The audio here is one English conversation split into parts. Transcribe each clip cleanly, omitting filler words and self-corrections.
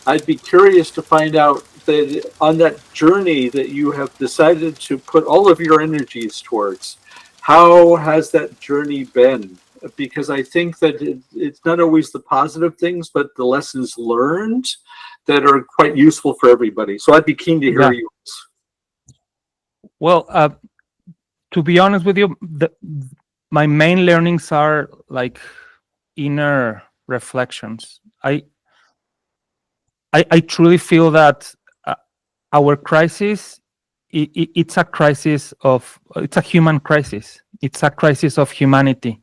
I'd be curious to find out that on that journey that you have decided to put all of your energies towards, how has that journey been? Because I think that it's not always the positive things, but the lessons learned that are quite useful for everybody. So I'd be keen to hear Yeah. yours. Well, to be honest with you, my main learnings are like inner reflections. I truly feel that our crisis, it's a crisis of, it's a human crisis. It's a crisis of humanity.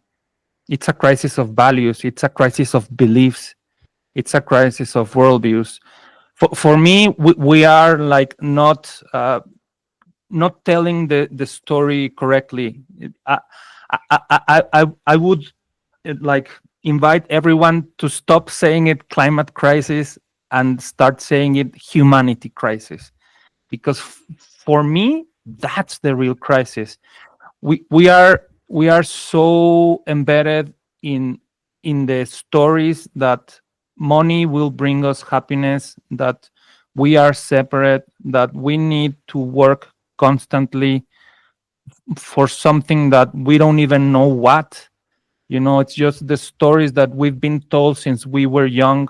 It's a crisis of values. It's a crisis of beliefs. It's a crisis of worldviews. For me, we are like not telling the story correctly. I would like invite everyone to stop saying it climate crisis and start saying it humanity crisis, because for me that's the real crisis. We are so embedded in the stories that money will bring us happiness, that we are separate, that we need to work constantly for something that we don't even know what. It's just the stories that we've been told since we were young.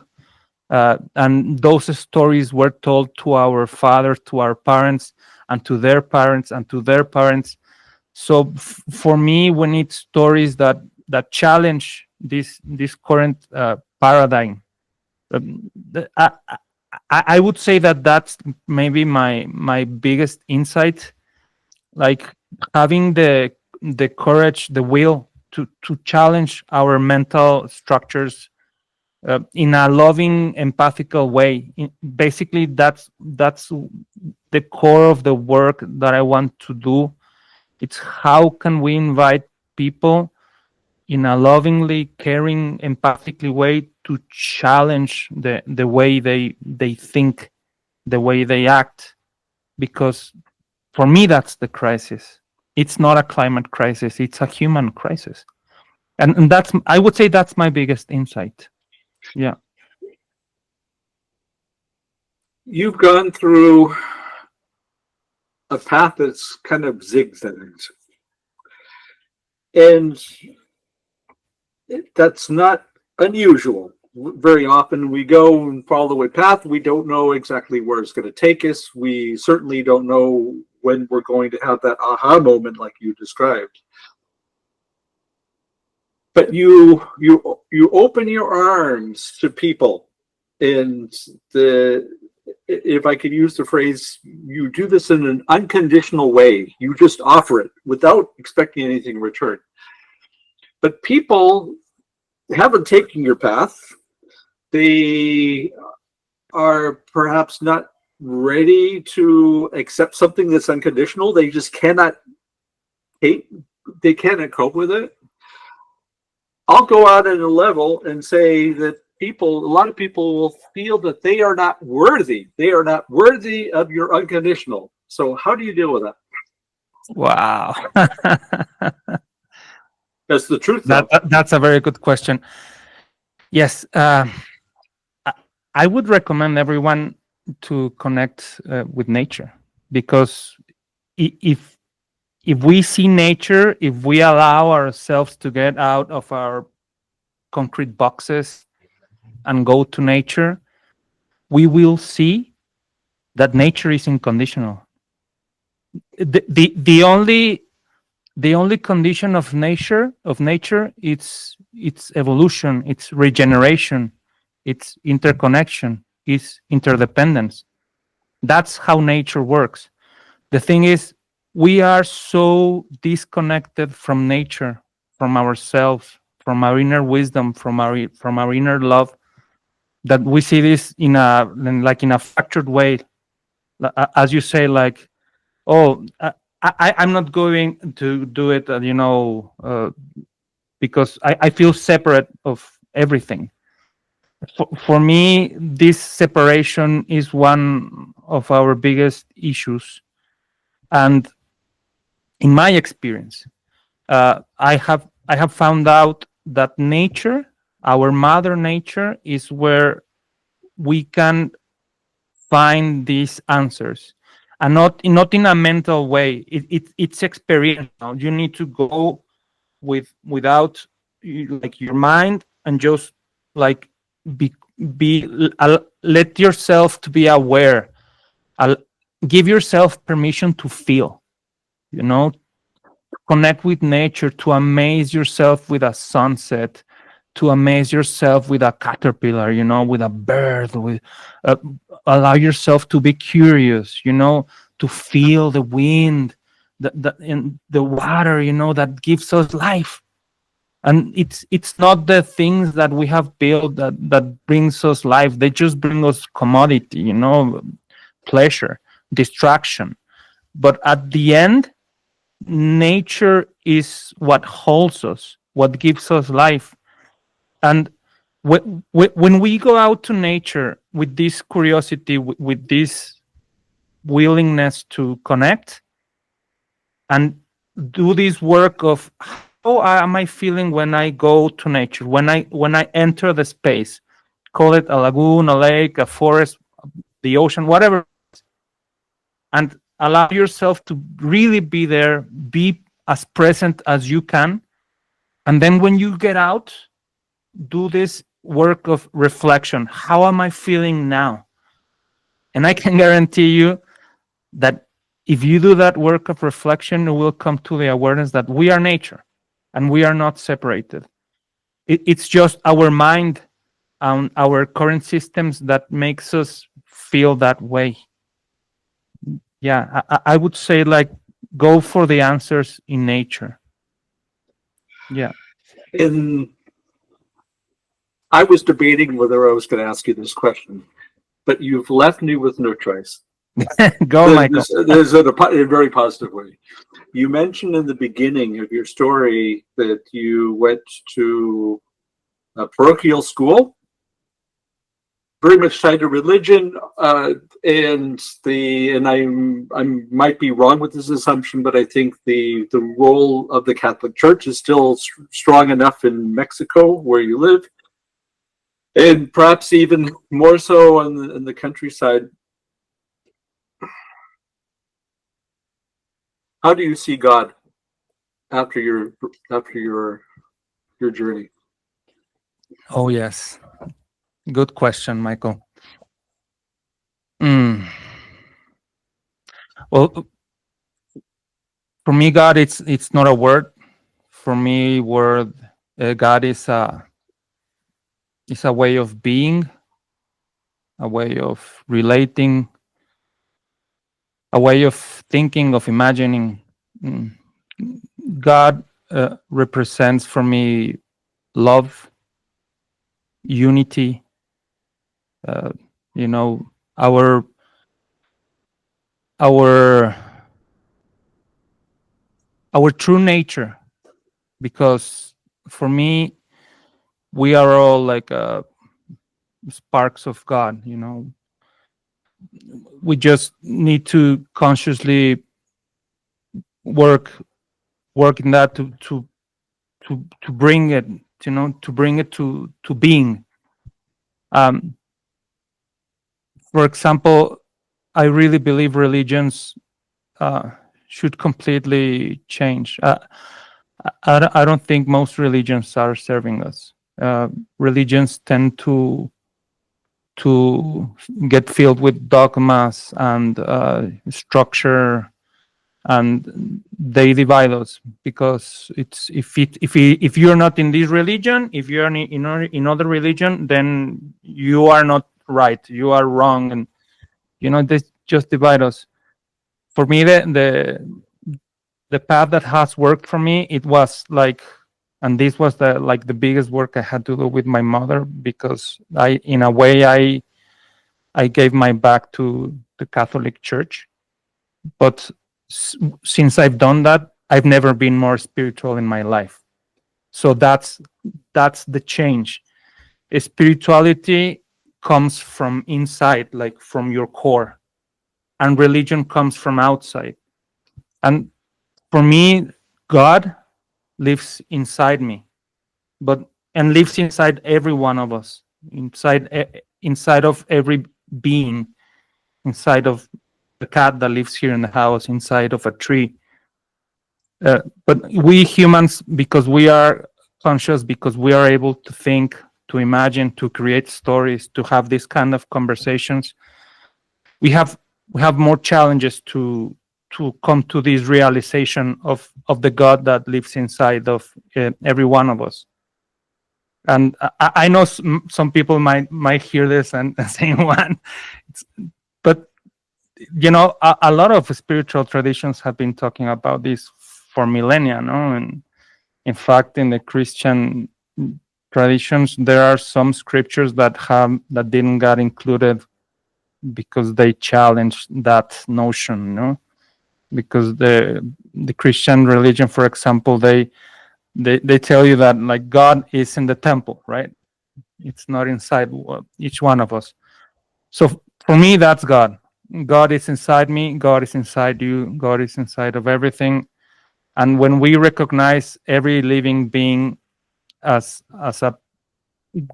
And those stories were told to our fathers, to our parents, and to their parents, and to their parents. So for me, we need stories that challenge this current paradigm. I would say that that's maybe my biggest insight, like having the courage, the will to challenge our mental structures in a loving, empathical way. Basically, that's the core of the work that I want to do. It's how can we invite people in a lovingly, caring, empathically way to challenge the way they think, the way they act, because for me that's the crisis. It's not a climate crisis, it's a human crisis. And that's, I would say, that's my biggest insight. Yeah. You've gone through a path that's kind of zigzagged, and that's not unusual. Very often we go and follow the way path. We don't know exactly where it's going to take us. We certainly don't know when we're going to have that aha moment like you described. But you open your arms to people, and the if I could use the phrase, you do this in an unconditional way. You just offer it without expecting anything in return. But people haven't taken your path. They are perhaps not ready to accept something that's unconditional. They just cannot hate, they cannot cope with it. I'll go out at a level and say that a lot of people will feel that they are not worthy. They are not worthy of your unconditional. So how do you deal with that? Wow. That's the truth, though. That's a very good question. Yes, I I would recommend everyone to connect with nature, because if we see nature, if we allow ourselves to get out of our concrete boxes and go to nature, we will see that nature is unconditional. The only condition of nature, it's evolution, it's regeneration, it's interconnection, it's interdependence. That's how nature works. The thing is, we are so disconnected from nature, from ourselves, from our inner wisdom, from our inner love, that we see this in a fractured way. As you say, like, oh, I'm not going to do it, because I feel separate of everything. For me, this separation is one of our biggest issues. And in my experience, I have found out that nature, our mother nature, is where we can find these answers, and not in a mental way. It's experiential. You need to go without like your mind, and just like be let yourself to be aware. I'll give yourself permission to feel, you know, connect with nature, to amaze yourself with a sunset, to amaze yourself with a caterpillar, you know, with a bird, with uh, allow yourself to be curious, you know, to feel the wind, in the water, you know, that gives us life. And it's not the things that we have built that brings us life. They just bring us commodity, you know, pleasure, distraction. But at the end, nature is what holds us, what gives us life. And when we go out to nature with this curiosity, with this willingness to connect and do this work of how am I feeling when I go to nature, when I enter the space, call it a lagoon, a lake, a forest, the ocean, whatever, and allow yourself to really be there, be as present as you can. And then when you get out, do this work of reflection. How am I feeling now? And I can guarantee you that if you do that work of reflection, you will come to the awareness that we are nature and we are not separated. It's just our mind and our current systems that makes us feel that way. Yeah, I would say like go for the answers in nature. Yeah. In I was debating whether I was going to ask you this question, but you've left me with no choice. Go, Michael. There's a very positive way. You mentioned in the beginning of your story that you went to a parochial school, very much tied to religion, and I might be wrong with this assumption, but I think the role of the Catholic Church is still strong enough in Mexico where you live, and perhaps even more so in the countryside. How do you see God after your journey? Oh, yes. Good question, Michael. Mm. Well, for me, God, it's not a word. For me, word God is a way of being, a way of relating, a way of thinking, of imagining. Mm. God represents for me love, unity. Uh, you know, our our true nature, because for me we are all like sparks of God, you know. We just need to consciously work work in that to bring it, you know, to bring it to being. um for example, I really believe religions uh should completely change. I don't think most religions are serving us. Religions tend to get filled with dogmas and structure, and they divide us, because it's if you're not in this religion, if you're in other religion, then you are not right, you are wrong, and you know, they just divide us. For me, the path that has worked for me, it was like, and this was the biggest work I had to do with my mother, because in a way I gave my back to the Catholic Church. But since I've done that, I've never been more spiritual in my life. So that's the change. Spirituality comes from inside, like from your core, and religion comes from outside. And for me, God lives inside me, but and lives inside every one of us, inside of every being. inside of the cat that lives here in the house, inside of a tree. But we humans, because we are conscious, because we are able to think, to imagine, to create stories, to have this kind of conversations, we have more challenges to come to this realization of the God that lives inside of every one of us. And I know some people might hear this and say, "One," but a lot of spiritual traditions have been talking about this for millennia, no? And in fact, in the Christian traditions, there are some scriptures that didn't get included because they challenged that notion, no? Because the Christian religion, for example, they tell you that like God is in the temple, right? It's not inside each one of us. So for me, that's God. God is inside me. God is inside you. God is inside of everything. And when we recognize every living being as a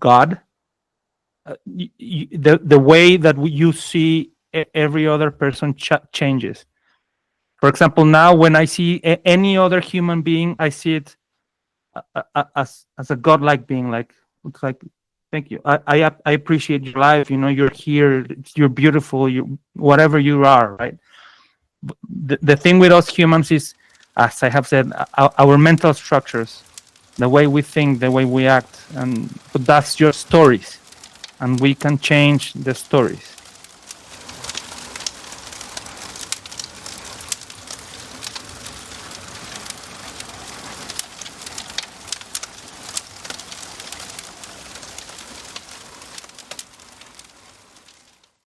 God, the way that you see every other person changes. For example, now when I see any other human being, I see it as a godlike being. Like, it's like, thank you. I appreciate your life. You're here. You're beautiful. You whatever you are, right? The thing with us humans is, as I have said, our mental structures, the way we think, the way we act, but that's just stories, and we can change the stories.